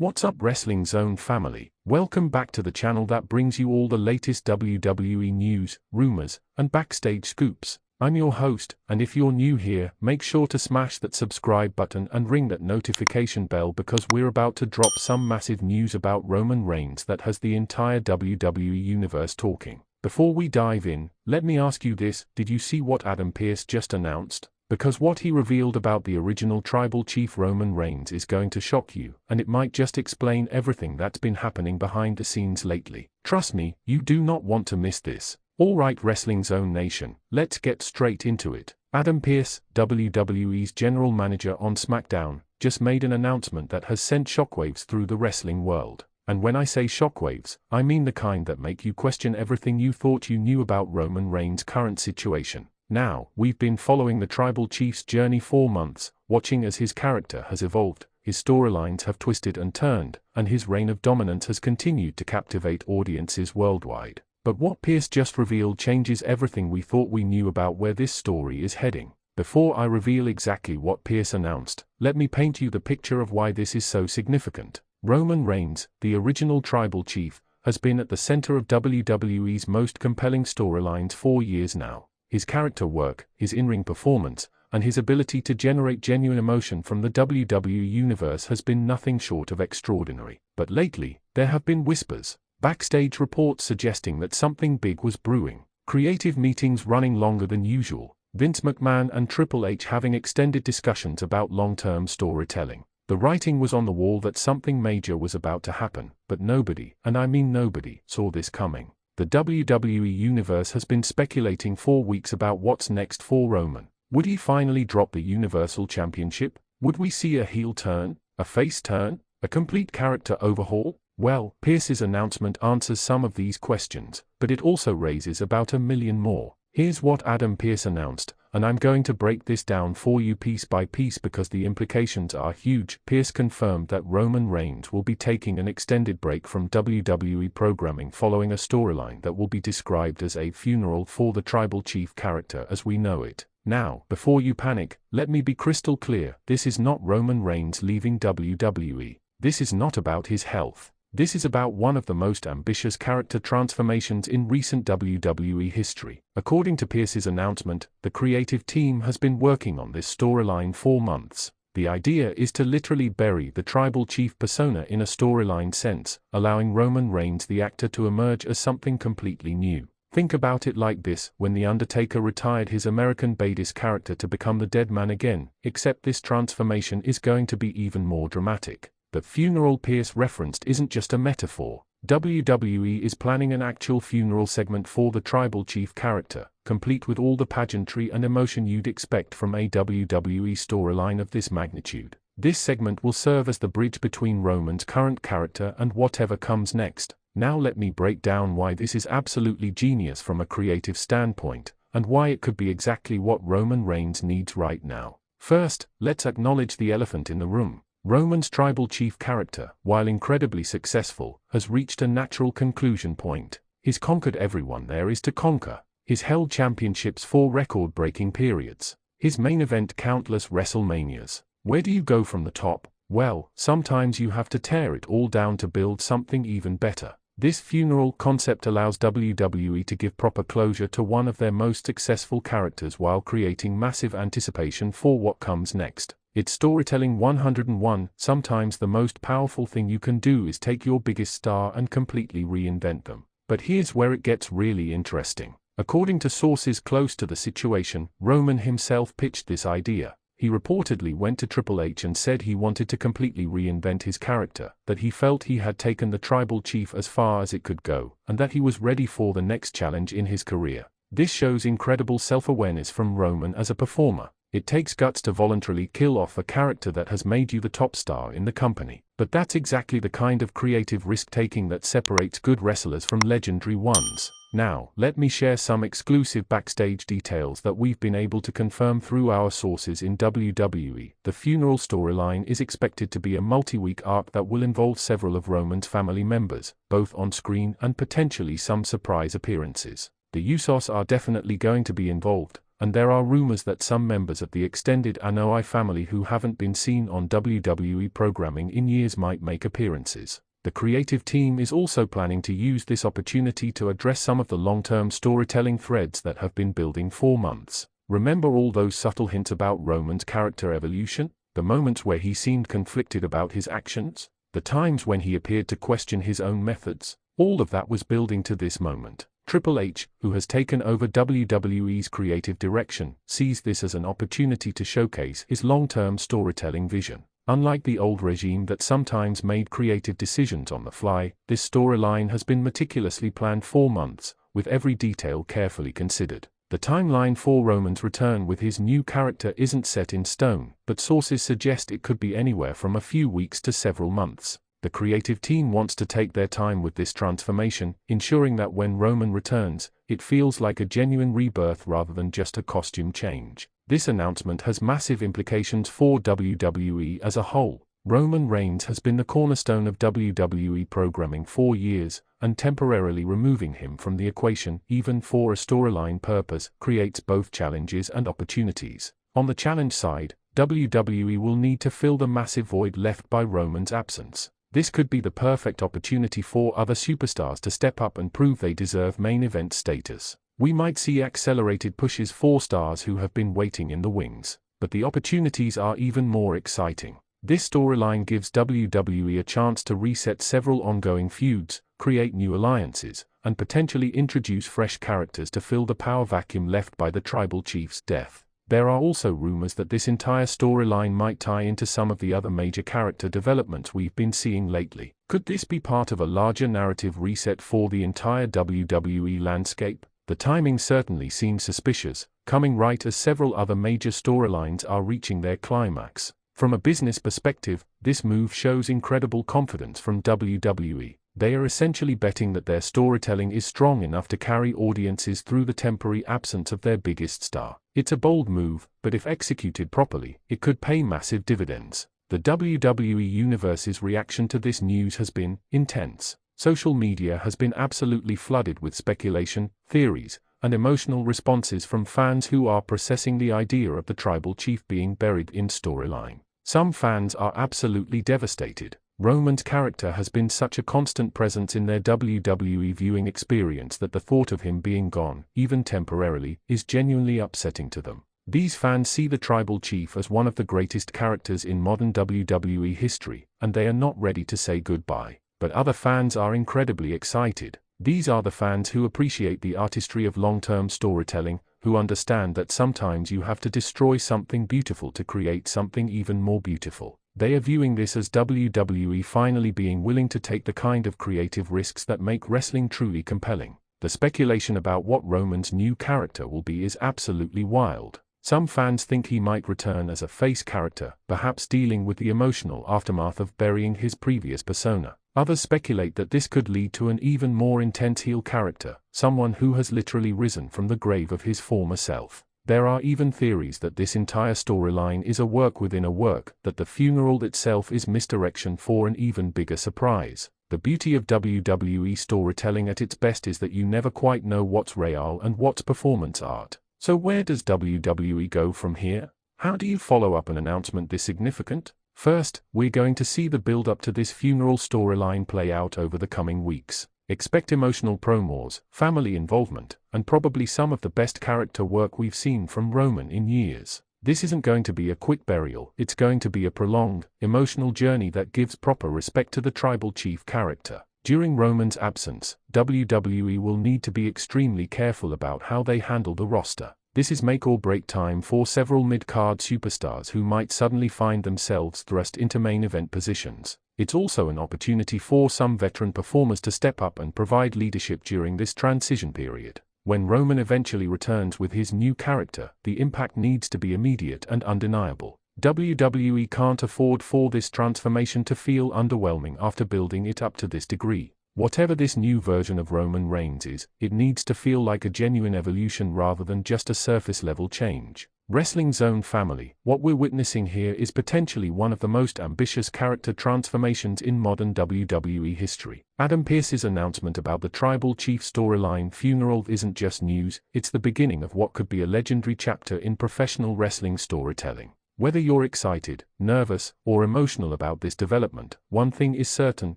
What's up, Wrestling Zone family? Welcome back to the channel that brings you all the latest WWE news, rumors, and backstage scoops. I'm your host, and if you're new here, make sure to smash that subscribe button and ring that notification bell because we're about to drop some massive news about Roman Reigns that has the entire WWE universe talking. Before we dive in, let me ask you this: did you see what Adam Pearce just announced? Because what he revealed about the original tribal chief Roman Reigns is going to shock you, and it might just explain everything that's been happening behind the scenes lately. Trust me, you do not want to miss this. Alright, Wrestling Zone Nation, let's get straight into it. Adam Pearce, WWE's general manager on SmackDown, just made an announcement that has sent shockwaves through the wrestling world. And when I say shockwaves, I mean the kind that make you question everything you thought you knew about Roman Reigns' current situation. Now, we've been following the tribal chief's journey for months, watching as his character has evolved, his storylines have twisted and turned, and his reign of dominance has continued to captivate audiences worldwide. But what Pearce just revealed changes everything we thought we knew about where this story is heading. Before I reveal exactly what Pearce announced, let me paint you the picture of why this is so significant. Roman Reigns, the original tribal chief, has been at the center of WWE's most compelling storylines for years now. His character work, his in-ring performance, and his ability to generate genuine emotion from the WWE universe has been nothing short of extraordinary. But lately, there have been whispers, backstage reports suggesting that something big was brewing, creative meetings running longer than usual, Vince McMahon and Triple H having extended discussions about long-term storytelling. The writing was on the wall that something major was about to happen, but nobody, and I mean nobody, saw this coming. The WWE Universe has been speculating for weeks about what's next for Roman. Would he finally drop the Universal Championship? Would we see a heel turn, a face turn, a complete character overhaul? Well, Pearce's announcement answers some of these questions, but it also raises about a million more. Here's what Adam Pearce announced, and I'm going to break this down for you piece by piece because the implications are huge. Pearce confirmed that Roman Reigns will be taking an extended break from WWE programming following a storyline that will be described as a funeral for the tribal chief character as we know it. Now, before you panic, let me be crystal clear: this is not Roman Reigns leaving WWE. This is not about his health. This is about one of the most ambitious character transformations in recent WWE history. According to Pearce's announcement, the creative team has been working on this storyline for months. The idea is to literally bury the tribal chief persona in a storyline sense, allowing Roman Reigns the actor to emerge as something completely new. Think about it like this: when The Undertaker retired his American Badass character to become the Dead Man again, except this transformation is going to be even more dramatic. The funeral Pearce referenced isn't just a metaphor. WWE is planning an actual funeral segment for the tribal chief character, complete with all the pageantry and emotion you'd expect from a WWE storyline of this magnitude. This segment will serve as the bridge between Roman's current character and whatever comes next. Now let me break down why this is absolutely genius from a creative standpoint, and why it could be exactly what Roman Reigns needs right now. First, let's acknowledge the elephant in the room. Roman's tribal chief character, while incredibly successful, has reached a natural conclusion point. He's conquered everyone there is to conquer. He's held championships for record-breaking periods. He's main event countless WrestleManias. Where do you go from the top? Well, sometimes you have to tear it all down to build something even better. This funeral concept allows WWE to give proper closure to one of their most successful characters while creating massive anticipation for what comes next. It's storytelling 101. Sometimes the most powerful thing you can do is take your biggest star and completely reinvent them. But here's where it gets really interesting. According to sources close to the situation, Roman himself pitched this idea. He reportedly went to Triple H and said he wanted to completely reinvent his character, that he felt he had taken the tribal chief as far as it could go, and that he was ready for the next challenge in his career. This shows incredible self-awareness from Roman as a performer. It takes guts to voluntarily kill off a character that has made you the top star in the company. But that's exactly the kind of creative risk-taking that separates good wrestlers from legendary ones. Now, let me share some exclusive backstage details that we've been able to confirm through our sources in WWE. The funeral storyline is expected to be a multi-week arc that will involve several of Roman's family members, both on screen and potentially some surprise appearances. The Usos are definitely going to be involved, and there are rumors that some members of the extended Anoa'i family who haven't been seen on WWE programming in years might make appearances. The creative team is also planning to use this opportunity to address some of the long-term storytelling threads that have been building for months. Remember all those subtle hints about Roman's character evolution? The moments where he seemed conflicted about his actions? The times when he appeared to question his own methods? All of that was building to this moment. Triple H, who has taken over WWE's creative direction, sees this as an opportunity to showcase his long-term storytelling vision. Unlike the old regime that sometimes made creative decisions on the fly, this storyline has been meticulously planned for months, with every detail carefully considered. The timeline for Roman's return with his new character isn't set in stone, but sources suggest it could be anywhere from a few weeks to several months. The creative team wants to take their time with this transformation, ensuring that when Roman returns, it feels like a genuine rebirth rather than just a costume change. This announcement has massive implications for WWE as a whole. Roman Reigns has been the cornerstone of WWE programming for years, and temporarily removing him from the equation, even for a storyline purpose, creates both challenges and opportunities. On the challenge side, WWE will need to fill the massive void left by Roman's absence. This could be the perfect opportunity for other superstars to step up and prove they deserve main event status. We might see accelerated pushes for stars who have been waiting in the wings, but the opportunities are even more exciting. This storyline gives WWE a chance to reset several ongoing feuds, create new alliances, and potentially introduce fresh characters to fill the power vacuum left by the Tribal Chief's death. There are also rumors that this entire storyline might tie into some of the other major character developments we've been seeing lately. Could this be part of a larger narrative reset for the entire WWE landscape? The timing certainly seems suspicious, coming right as several other major storylines are reaching their climax. From a business perspective, this move shows incredible confidence from WWE. They are essentially betting that their storytelling is strong enough to carry audiences through the temporary absence of their biggest star. It's a bold move, but if executed properly, it could pay massive dividends. The WWE Universe's reaction to this news has been intense. Social media has been absolutely flooded with speculation, theories, and emotional responses from fans who are processing the idea of the Tribal Chief being buried in storyline. Some fans are absolutely devastated. Roman's character has been such a constant presence in their WWE viewing experience that the thought of him being gone, even temporarily, is genuinely upsetting to them. These fans see the Tribal Chief as one of the greatest characters in modern WWE history, and they are not ready to say goodbye. But other fans are incredibly excited. These are the fans who appreciate the artistry of long-term storytelling, who understand that sometimes you have to destroy something beautiful to create something even more beautiful. They are viewing this as WWE finally being willing to take the kind of creative risks that make wrestling truly compelling. The speculation about what Roman's new character will be is absolutely wild. Some fans think he might return as a face character, perhaps dealing with the emotional aftermath of burying his previous persona. Others speculate that this could lead to an even more intense heel character, someone who has literally risen from the grave of his former self. There are even theories that this entire storyline is a work within a work, that the funeral itself is misdirection for an even bigger surprise. The beauty of WWE storytelling at its best is that you never quite know what's real and what's performance art. So where does WWE go from here? How do you follow up an announcement this significant? First, we're going to see the build-up to this funeral storyline play out over the coming weeks. Expect emotional promos, family involvement, and probably some of the best character work we've seen from Roman in years. This isn't going to be a quick burial, it's going to be a prolonged, emotional journey that gives proper respect to the Tribal Chief character. During Roman's absence, WWE will need to be extremely careful about how they handle the roster. This is make or break time for several mid-card superstars who might suddenly find themselves thrust into main event positions. It's also an opportunity for some veteran performers to step up and provide leadership during this transition period. When Roman eventually returns with his new character, the impact needs to be immediate and undeniable. WWE can't afford for this transformation to feel underwhelming after building it up to this degree. Whatever this new version of Roman Reigns is, it needs to feel like a genuine evolution rather than just a surface-level change. Wrestling Zone family. What we're witnessing here is potentially one of the most ambitious character transformations in modern WWE history. Adam Pearce's announcement about the Tribal Chief storyline funeral isn't just news, it's the beginning of what could be a legendary chapter in professional wrestling storytelling. Whether you're excited, nervous, or emotional about this development, one thing is certain: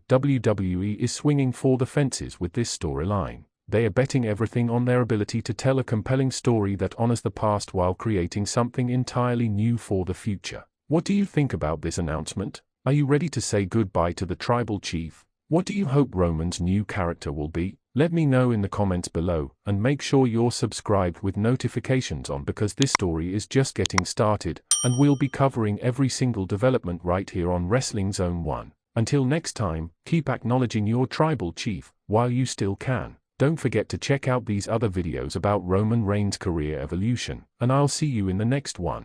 WWE is swinging for the fences with this storyline. They are betting everything on their ability to tell a compelling story that honors the past while creating something entirely new for the future. What do you think about this announcement? Are you ready to say goodbye to the Tribal Chief? What do you hope Roman's new character will be? Let me know in the comments below, and make sure you're subscribed with notifications on, because this story is just getting started, and we'll be covering every single development right here on Wrestling Zone 1. Until next time, keep acknowledging your Tribal Chief while you still can. Don't forget to check out these other videos about Roman Reigns' career evolution, and I'll see you in the next one.